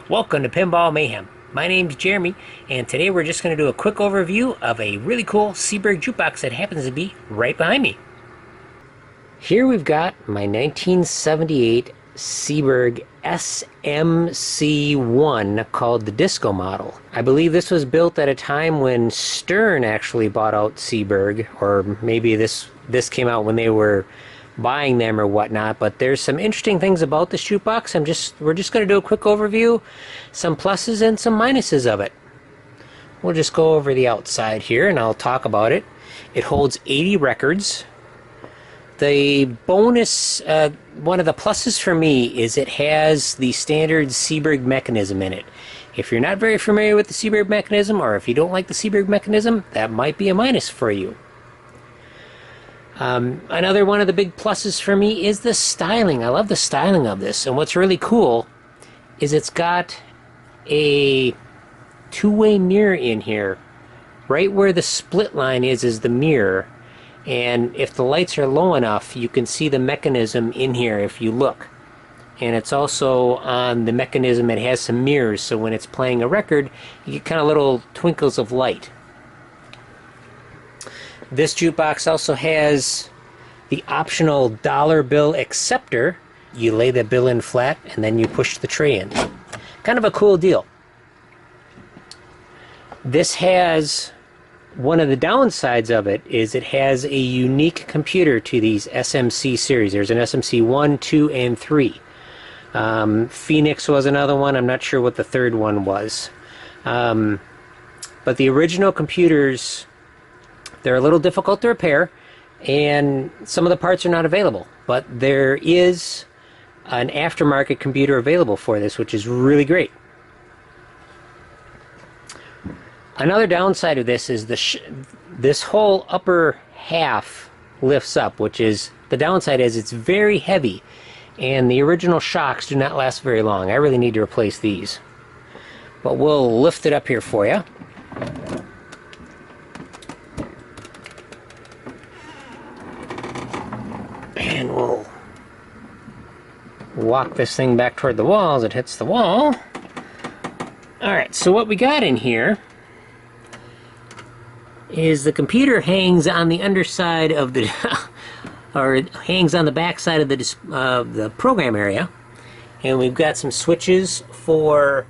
Welcome to Pinball Mayhem. My name's Jeremy, and today we're just going to do a quick overview of a really cool Seeburg jukebox that happens to be right behind me. Here we've got my 1978 Seeburg SMC1 called the Disco model. I believe this was built at a time when Stern actually bought out Seeburg, or maybe this came out when they were buying them or whatnot, but there's some interesting things about this jukebox. We're just going to do a quick overview, some pluses and some minuses of it. We'll just go over the outside here and I'll talk about it. It holds 80 records. The bonus, one of the pluses for me is it has the standard Seeburg mechanism in it. If you're not very familiar with the Seeburg mechanism, or if you don't like the Seeburg mechanism, that might be a minus for you. Another one of the big pluses for me is the styling. I love the styling of this, and what's really cool is it's got a two-way mirror in here. Right where the split line is the mirror, and if the lights are low enough you can see the mechanism in here if you look. And it's also on the mechanism, it has some mirrors, so when it's playing a record you get kind of little twinkles of light. This jukebox also has the optional dollar bill acceptor. You lay the bill in flat and then you push the tray in. Kind of a cool deal. This has, one of the downsides of it is it has a unique computer to these SMC series. There's an SMC 1, 2, and 3. Phoenix was another one. I'm not sure what the third one was. But the original computers, they're a little difficult to repair, and some of the parts are not available. But there is an aftermarket computer available for this, which is really great. Another downside of this is this whole upper half lifts up, which is, the downside is it's very heavy, and the original shocks do not last very long. I really need to replace these. But we'll lift it up here for you. And we'll walk this thing back toward the wall as it hits the wall. Alright, so what we got in here is the computer hangs on the underside of the or it hangs on the back side of the program area, and we've got some switches for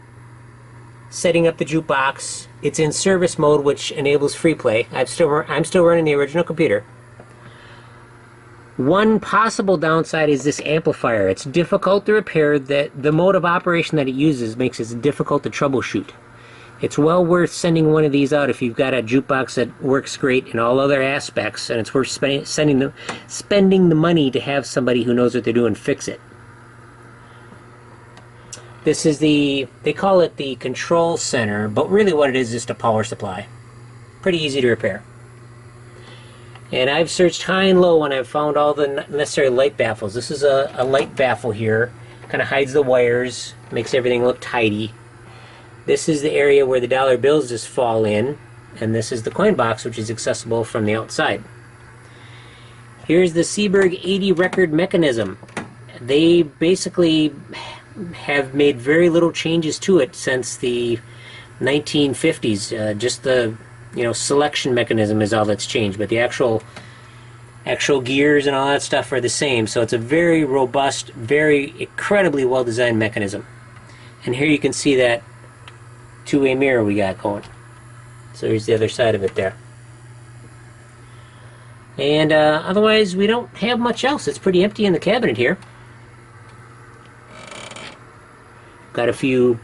setting up the jukebox. It's in service mode, which enables free play. I'm still running the original computer. One possible downside is this amplifier. It's difficult to repair. The mode of operation that it uses makes it difficult to troubleshoot. It's well worth sending one of these out if you've got a jukebox that works great in all other aspects, and it's worth spending the money to have somebody who knows what they're doing fix it. This is they call it the control center, but really what it is just a power supply. Pretty easy to repair. And I've searched high and low and I've found all the necessary light baffles. This is a light baffle here. Kind of hides the wires, makes everything look tidy. This is the area where the dollar bills just fall in, and this is the coin box, which is accessible from the outside. Here's the Seeburg 80 record mechanism. They basically have made very little changes to it since the 1950s. Just the selection mechanism is all that's changed, but the actual gears and all that stuff are the same. So it's a very robust, very incredibly well designed mechanism. And here you can see that two-way mirror we got going. So here's the other side of it there. And otherwise we don't have much else. It's pretty empty in the cabinet here. Got a few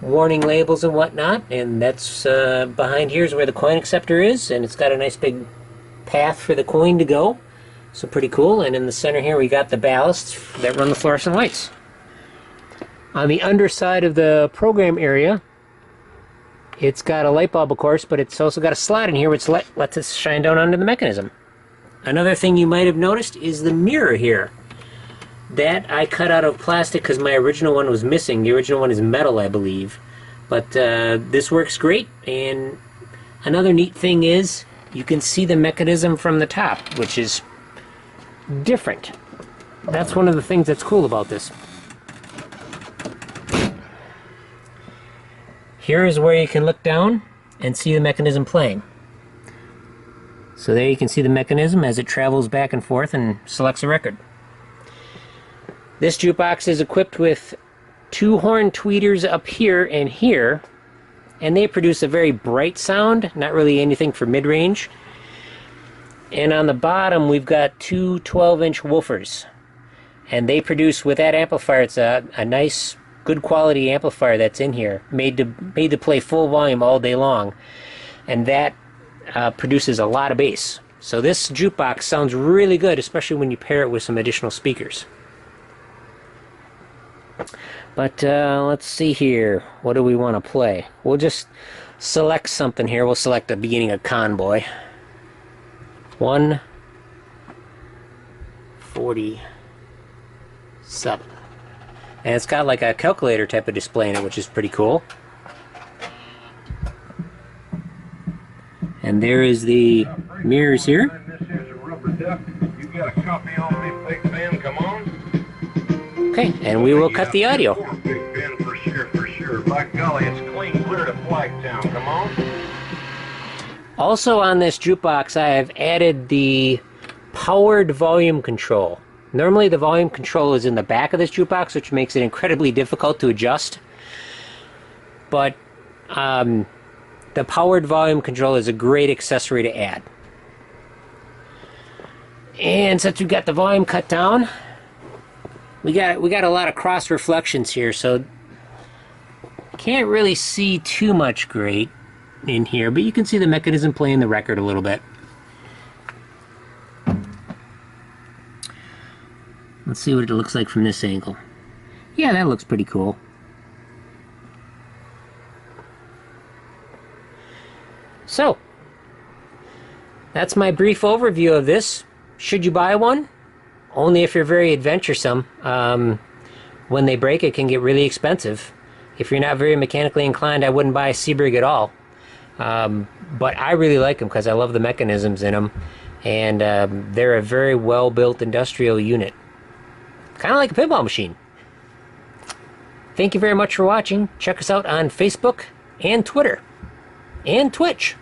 warning labels and whatnot, and that's behind here is where the coin acceptor is, and it's got a nice big path for the coin to go, so pretty cool. And in the center here we got the ballasts that run the fluorescent lights. On the underside of the program area, it's got a light bulb, of course, but it's also got a slot in here which lets it shine down onto the mechanism. Another thing you might have noticed is the mirror here. That I cut out of plastic because my original one was missing. The original one is metal, I believe. But this works great. And another neat thing is you can see the mechanism from the top, which is different. That's one of the things that's cool about this. here is where you can look down and see the mechanism playing. So there you can see the mechanism as it travels back and forth and selects a record. This jukebox is equipped with 2 horn tweeters up here and here, and they produce a very bright sound, not really anything for mid-range. And on the bottom we've got 2 12-inch woofers, and they produce, with that amplifier, it's a nice, good quality amplifier that's in here, made to play full volume all day long, and that produces a lot of bass. So this jukebox sounds really good, especially when you pair it with some additional speakers. But let's see here. What do we want to play? We'll just select something here. We'll select the beginning of Convoy. 147. And it's got like a calculator type of display in it, which is pretty cool. And there is the mirrors here. Okay, and we will cut the audio. Also on this jukebox, I have added the powered volume control. Normally the volume control is in the back of this jukebox, which makes it incredibly difficult to adjust. But the powered volume control is a great accessory to add. And since we've got the volume cut down, we got a lot of cross reflections here, so can't really see too much great in here, but you can see the mechanism playing the record a little bit. Let's see what it looks like from this angle. Yeah, that looks pretty cool. So, that's my brief overview of this. Should you buy one? Only if you're very adventuresome. When they break, it can get really expensive. If you're not very mechanically inclined, I wouldn't buy a Seeburg at all. But I really like them because I love the mechanisms in them. And they're a very well-built industrial unit. Kind of like a pinball machine. Thank you very much for watching. Check us out on Facebook and Twitter and Twitch.